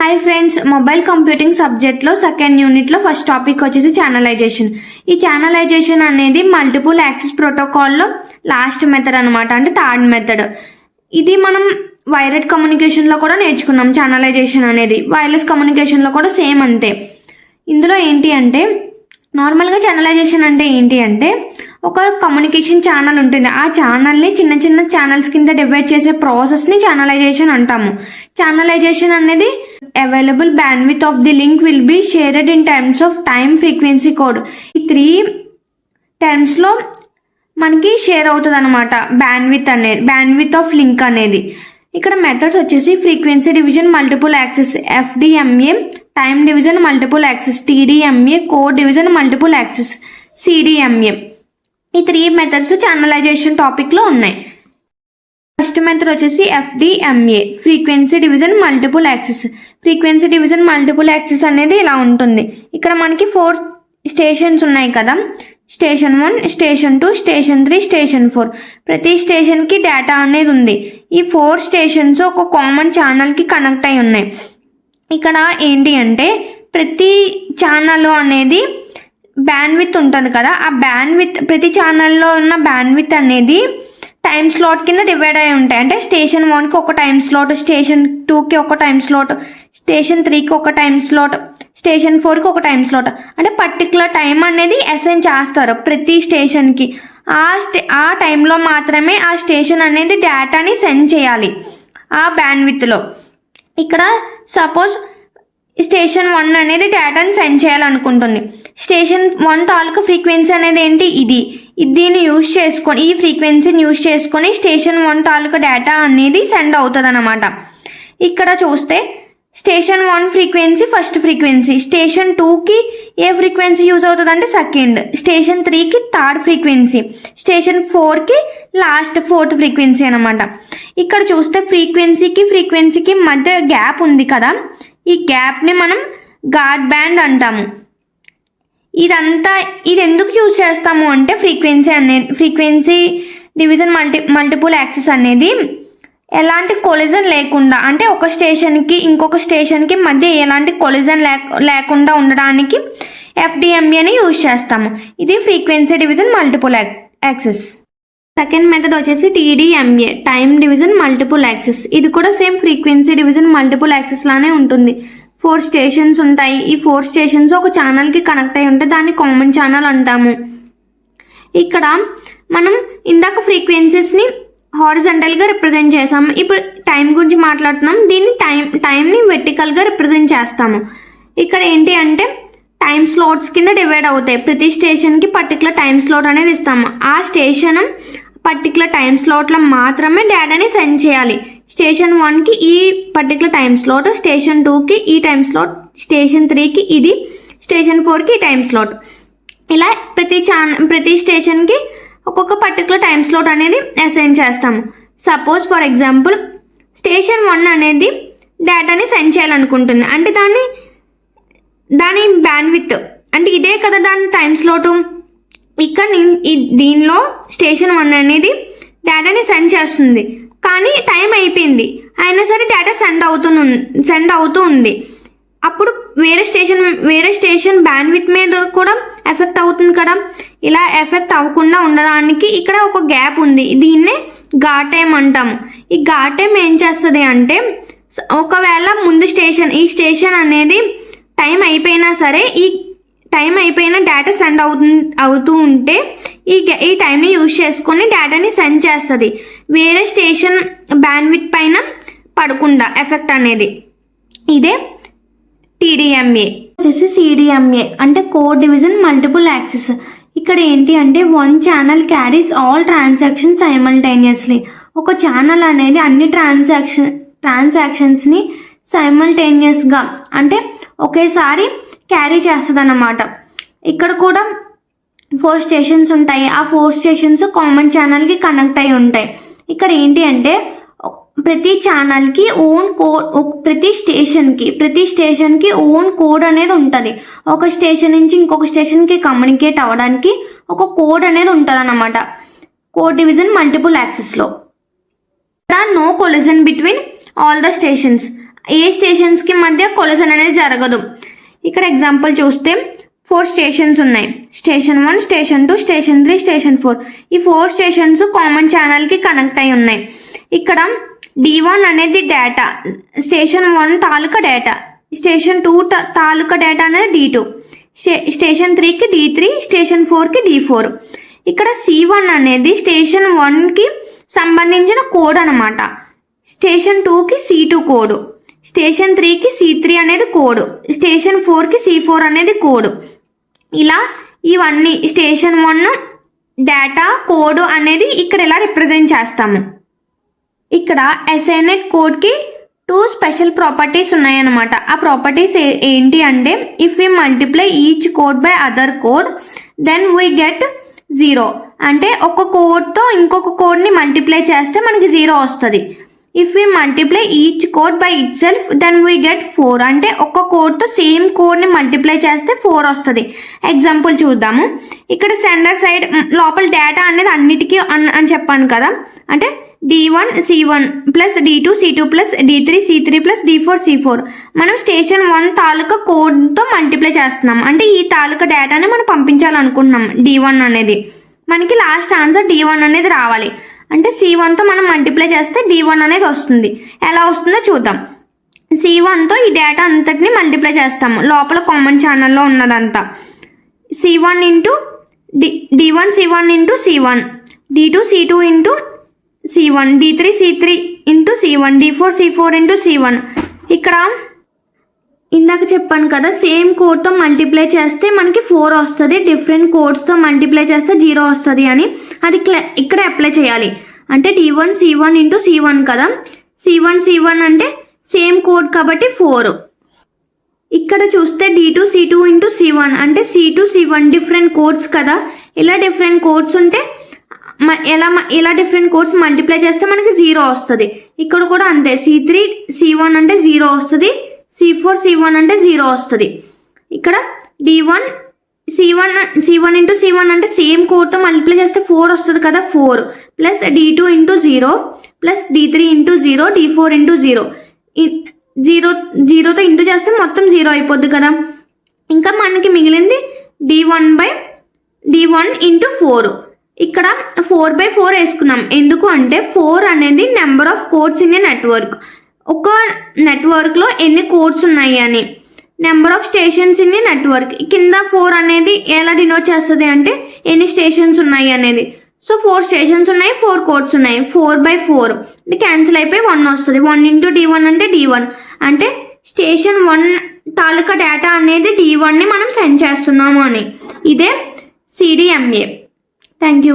Hi friends, mobile computing సబ్జెక్ట్లో second యూనిట్లో first topic వచ్చేసి ఛానలైజేషన్. ఈ ఛానలైజేషన్ అనేది మల్టిపుల్ యాక్సెస్ ప్రోటోకాల్లో లాస్ట్ మెథడ్ అనమాట, అంటే థర్డ్ మెథడ్. ఇది మనం వైర్లెస్ కమ్యూనికేషన్లో కూడా నేర్చుకున్నాం. ఛానలైజేషన్ అనేది వైర్లెస్ కమ్యూనికేషన్లో కూడా సేమ్ అంతే. ఇందులో ఏంటి అంటే నార్మల్గా ఛానలైజేషన్ అంటే ఏంటి అంటే ఒక కమ్యూనికేషన్ ఛానల్ ఉంటుంది. ఆ ఛానల్ని చిన్న చిన్న ఛానల్స్ కింద డివైడ్ చేసే ప్రాసెస్ని ఛానలైజేషన్ అంటాము. ఛానలైజేషన్ అనేది available bandwidth of the link will be shared in terms of time, frequency, code. ఈ 3 టర్మ్స్లో మనకి షేర్ అవుతుంది అనమాట బ్యాండ్విత్ ఆఫ్ లింక్ అనేది. ఇక్కడ మెథడ్స్ వచ్చేసి frequency division multiple access FDMA, time division multiple access TDMA, code division multiple access CDMA. ఈ 3 methods channelisation టాపిక్లో ఉన్నాయి. ఫస్ట్ మెథడ్ వచ్చేసి FDMA, frequency division multiple access. Frequency division multiple access అనేది ఇలా ఉంటుంది. ఇక్కడ మనకి 4 స్టేషన్స్ ఉన్నాయి కదా, స్టేషన్ 1, స్టేషన్ 2, స్టేషన్ 3, స్టేషన్ 4. ప్రతి స్టేషన్కి డేటా అనేది ఉంది. ఈ 4 స్టేషన్స్ ఒక కామన్ ఛానల్కి కనెక్ట్ అయి ఉన్నాయి. ఇక్కడ ఏంటి అంటే ప్రతి ఛానల్ అనేది బ్యాండ్విత్ ఉంటుంది కదా, ఆ బ్యాండ్విత్ ప్రతి ఛానల్లో ఉన్న బ్యాండ్విత్ అనేది టైమ్ స్లాట్ కింద డివైడ్ అయి ఉంటాయి. అంటే స్టేషన్ 1కి ఒక టైమ్ స్లాట్, స్టేషన్ 2కి ఒక టైమ్ స్లాట్, స్టేషన్ 3కి ఒక టైమ్ స్లాట్, స్టేషన్ 4కి ఒక టైమ్ స్లాట్. అంటే పర్టికులర్ టైం అనేది అసైన్ చేస్తారు ప్రతి స్టేషన్కి. ఆ టైంలో మాత్రమే ఆ స్టేషన్ అనేది డేటాని సెండ్ చేయాలి ఆ బ్యాండ్విత్లో. ఇక్కడ సపోజ్ స్టేషన్ 1 అనేది డేటాని సెండ్ చేయాలనుకుంటుంది. స్టేషన్ 1 తాలూకు ఫ్రీక్వెన్సీ అనేది ఏంటి, దీన్ని యూజ్ చేసుకొని, ఈ ఫ్రీక్వెన్సీని యూజ్ చేసుకొని స్టేషన్ 1 తాలూకు డేటా అనేది సెండ్ అవుతుంది అనమాట. ఇక్కడ చూస్తే station 1 frequency first frequency, station 2కి ఏ ఫ్రీక్వెన్సీ యూజ్ అవుతుంది అంటే సెకండ్, స్టేషన్ 3కి థర్డ్ ఫ్రీక్వెన్సీ, స్టేషన్ 4కి లాస్ట్ 4th ఫ్రీక్వెన్సీ అనమాట. ఇక్కడ చూస్తే ఫ్రీక్వెన్సీకి మధ్య గ్యాప్ ఉంది కదా, ఈ గ్యాప్ని మనం గార్డ్ బ్యాండ్ అంటాము. ఇది ఎందుకు యూజ్ చేస్తాము అంటే ఫ్రీక్వెన్సీ డివిజన్ మల్టిపుల్ యాక్సెస్ అనేది ఎలాంటి కొలిజన్ లేకుండా, అంటే ఒక స్టేషన్కి ఇంకొక స్టేషన్కి మధ్య ఎలాంటి కొలిజన్ లేకుండా ఉండడానికి FDMAని యూజ్ చేస్తాము. ఇది frequency division multiple access. Second method వచ్చేసి TDMA, time division multiple access. ఇది కూడా same frequency division multiple access లానే ఉంటుంది. 4 స్టేషన్స్ ఉంటాయి. ఈ 4 స్టేషన్స్ ఒక ఛానల్కి కనెక్ట్ అయి ఉంటే దాన్ని కామన్ ఛానల్ అంటాము. ఇక్కడ మనం ఇందాక ఫ్రీక్వెన్సీస్ని హారిజంటల్గా రిప్రజెంట్ చేసాము. ఇప్పుడు టైం గురించి మాట్లాడుతున్నాం. దీన్ని టైంని వెర్టికల్గా రిప్రజెంట్ చేస్తాము. ఇక్కడ ఏంటి అంటే టైం స్లాట్స్ కింద డివైడ్ అవుతాయి. ప్రతి స్టేషన్కి పర్టికులర్ టైం స్లాట్ అనేది ఇస్తాము. ఆ స్టేషన్ పర్టికులర్ టైం స్లాట్లో మాత్రమే డేటాని సెండ్ చేయాలి. స్టేషన్ 1కి ఈ పర్టికులర్ టైం స్లాట్, స్టేషన్ 2కి ఈ టైం స్లాట్, స్టేషన్ 3కి ఇది, స్టేషన్ 4కి ఈ టైం స్లాట్. ఇలా ప్రతి స్టేషన్కి ఒక్కొక్క పర్టికులర్ టైం స్లాట్ అనేది అసైన్ చేస్తాము. సపోజ్ ఫర్ ఎగ్జాంపుల్ స్టేషన్ 1 అనేది డేటాని సెండ్ చేయాలనుకుంటుంది. అంటే దాని బ్యాండ్విత్ అంటే ఇదే కదా దాని టైం స్లాటు. ఇక్కడ దీనిలో స్టేషన్ 1 అనేది డేటాని సెండ్ చేస్తుంది, కానీ టైం అయిపోయింది, అయినా సరే డేటా సెండ్ అవుతూ ఉంది. అప్పుడు వేరే స్టేషన్ బ్యాండ్విత్ మీద కూడా ఎఫెక్ట్ అవుతుంది కదా. ఇలా ఎఫెక్ట్ అవ్వకుండా ఉండడానికి ఇక్కడ ఒక గ్యాప్ ఉంది. దీన్నే గార్డ్ టైం అంటాము. ఈ గార్డ్ టైం ఏం చేస్తుంది అంటే ఒకవేళ ఈ స్టేషన్ అనేది టైం అయిపోయినా సరే, ఈ టైం అయిపోయిన డేటా సెండ్ అవుతూ ఉంటే ఈ టైంని యూజ్ చేసుకొని డేటాని సెండ్ చేస్తుంది, వేరే స్టేషన్ బ్యాండ్విత్ పైన పడకుండా ఎఫెక్ట్ అనేది. ఇదే TDMA. వచ్చేసి CDMA అంటే కోడ్ డివిజన్ మల్టిపుల్ యాక్సెస్. ఇక్కడ ఏంటి అంటే 1 channel carries all transactions simultaneously. ఒక ఛానల్ అనేది అన్ని ట్రాన్సాక్షన్స్ని సైమల్టేనియస్గా అంటే ఒకేసారి క్యారీ చేస్తుంది అన్నమాట. ఇక్కడ కూడా 4 స్టేషన్స్ ఉంటాయి. ఆ 4 స్టేషన్స్ కామన్ ఛానల్కి కనెక్ట్ అయి ఉంటాయి. ఇక్కడ ఏంటి అంటే ప్రతి ఛానల్కి ఓన్ కోడ్, ప్రతి స్టేషన్కి ఓన్ కోడ్ అనేది ఉంటుంది. ఒక స్టేషన్ నుంచి ఇంకొక స్టేషన్కి కమ్యూనికేట్ అవ్వడానికి ఒక కోడ్ అనేది ఉంటుంది అన్నమాట. కోడ్ డివిజన్ మల్టిపుల్ యాక్సెస్లో no collision between all the stations. ఏ స్టేషన్స్కి మధ్య కొలిజన్ అనేది జరగదు. ఇక్కడ ఎగ్జాంపుల్ చూస్తే 4 స్టేషన్స్ ఉన్నాయి. Station 1, station 2, station 3, station 4. ఈ 4 స్టేషన్స్ కామన్ ఛానల్కి కనెక్ట్ అయి ఉన్నాయి. ఇక్కడ D1 అనేది డేటా, స్టేషన్ 1 తాలూకా డేటా, స్టేషన్ 2 తాలూకా డేటా అనేది D2, స్టేషన్ 3కి D3, స్టేషన్ 4కి D4. ఇక్కడ C1 అనేది స్టేషన్ 1కి సంబంధించిన కోడ్ అనమాట, స్టేషన్ 2కి C2 కోడ్, స్టేషన్ 3కి C3 అనేది కోడ్, స్టేషన్ 4కి C4 అనేది కోడ్. ఇలా ఇవన్నీ స్టేషన్ 1 డేటా కోడ్ అనేది ఇక్కడ ఇలా రిప్రజెంట్ చేస్తాము. ఇక్కడ SINet కోడ్కి 2 స్పెషల్ ప్రాపర్టీస్ ఉన్నాయన్నమాట. ఆ ప్రాపర్టీస్ ఏంటి అంటే, if we multiply each code by other code then we get 0. అంటే ఒక కోడ్తో ఇంకొక కోడ్ని మల్టిప్లై చేస్తే మనకి 0 వస్తుంది. If we multiply each code by itself then we get 4. అంటే ఒక కోడ్తో సేమ్ కోడ్ని మల్టిప్లై చేస్తే 4 వస్తుంది. ఎగ్జాంపుల్ చూద్దాము. ఇక్కడ సెండర్ సైడ్ లోపల డేటా అనేది అన్నిటికీ అని చెప్పాను కదా, అంటే D1 C1 plus D2 C2 plus D3 C3 plus D4 C4. మనం స్టేషన్ 1 తాలూకా కోడ్తో మల్టిప్లై చేస్తున్నాం. అంటే ఈ తాలూకా డేటాని మనం పంపించాలనుకుంటున్నాం D1 అనేది. మనకి లాస్ట్ ఆన్సర్ D1 అనేది రావాలి. అంటే C1తో మనం మల్టిప్లై చేస్తే D1 అనేది వస్తుంది. ఎలా వస్తుందో చూద్దాం. C1తో ఈ డేటా అంతటిని మల్టిప్లై చేస్తాము, లోపల కామన్ ఛానల్లో ఉన్నదంతా. C1 into D1 C1 into C1, D2 C2 into C1, D3 C3 into C1, D4 C4 into C1. ఇక్కడ ఇందాక చెప్పాను కదా, సేమ్ కోడ్తో మల్టిప్లై చేస్తే మనకి 4 వస్తుంది, డిఫరెంట్ కోడ్స్తో మల్టిప్లై చేస్తే 0 వస్తుంది అని. అది ఇక్కడ అప్లై చేయాలి. అంటే D1 C1 ఇంటూ C1 కదా, C1 C1 అంటే సేమ్ కోడ్ కాబట్టి 4. ఇక్కడ చూస్తే D2 C2 ఇంటూ C1 అంటే C2 C1 డిఫరెంట్ కోడ్స్ కదా. ఇలా డిఫరెంట్ కోడ్స్ ఉంటే ఇలా డిఫరెంట్ కోడ్స్ మల్టిప్లై చేస్తే మనకి 0 వస్తుంది. ఇక్కడ కూడా అంతే, C3 C1 అంటే 0 వస్తుంది, C4 C1 అంటే 0 వస్తుంది. ఇక్కడ D1 C1 ఇంటూ C1 అంటే సేమ్ కోడ్తో మల్టిప్లై చేస్తే 4 వస్తుంది కదా, 4 plus D2 into 0 plus D3 into 0 D4 into 0. 0తో ఇంటూ చేస్తే మొత్తం 0 అయిపోద్ది కదా. ఇంకా మనకి మిగిలింది D1 ఇంటూ 4. ఇక్కడ 4/4 వేసుకున్నాం. ఎందుకు అంటే 4 అనేది number of codes in a network. ఒక నెట్వర్క్లో ఎన్ని కోడ్స్ ఉన్నాయి అని, number of stations in a network. కింద 4 అనేది ఎలా డినోట్ చేస్తుంది అంటే ఎన్ని స్టేషన్స్ ఉన్నాయి అనేది. సో 4 స్టేషన్స్ ఉన్నాయి, 4 కోడ్స్ ఉన్నాయి. 4/4 అంటే క్యాన్సిల్ అయిపోయి 1 వస్తుంది. 1 ఇంటూ D1 అంటే D1 అంటే స్టేషన్ 1 తాలూకా డేటా అనేది D1ని మనం సెండ్ చేస్తున్నాము అని. ఇదే CDMA. Thank you.